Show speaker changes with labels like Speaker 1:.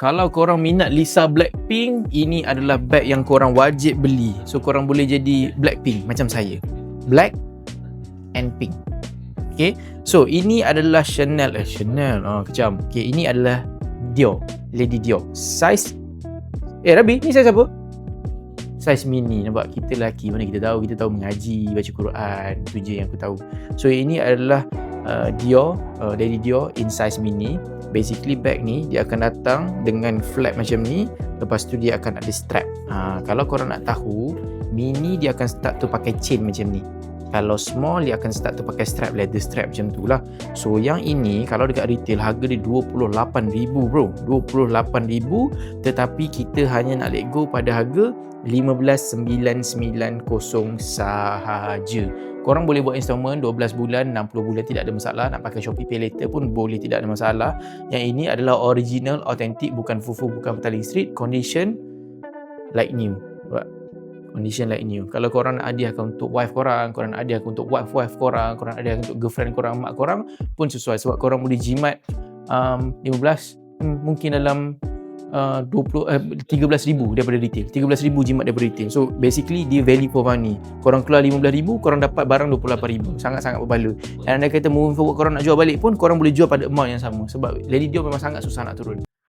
Speaker 1: Kalau korang minat Lisa Blackpink, ini adalah bag yang korang wajib beli. So korang boleh jadi Blackpink macam saya. Black and pink. Okay, so ini adalah Chanel. Kejam. Okay, ini adalah Dior, Lady Dior. Size Rabi, ni size apa? Size mini. Nampak, kita lelaki mana kita tahu mengaji, baca Quran. Tu je yang aku tahu. So ini adalah Dior, Lady Dior in size mini. Basically bag ni dia akan datang dengan flap macam ni. Lepas tu dia akan ada strap. Kalau korang nak tahu, mini dia akan start tu pakai chain macam ni. Kalau small dia akan start tu pakai strap, leather strap macam tu lah. So yang ini kalau dekat retail harga dia 28,000 bro. 28,000, tetapi kita hanya nak let go pada harga 15,990 sahaja. Korang boleh buat installment 12 bulan, 60 bulan, tidak ada masalah. Nak pakai Shopee Pay Later pun boleh, tidak ada masalah. Yang ini adalah original, authentic, bukan fufu, bukan petaling street. Condition like new. Condition like new. Kalau korang nak hadiahkan untuk wife korang, korang nak hadiahkan untuk wife korang, korang nak hadiahkan untuk girlfriend korang, mak korang pun sesuai. Sebab korang boleh jimat 15, mungkin dalam 13,000 daripada retail. 13,000 jimat daripada retail. So basically dia value for money. Korang keluar 15,000, korang dapat barang 28,000. Sangat-sangat berbaloi. Dan anda kata moving forward korang nak jual balik pun, korang boleh jual pada amount yang sama. Sebab Lady Dior memang sangat susah nak turun.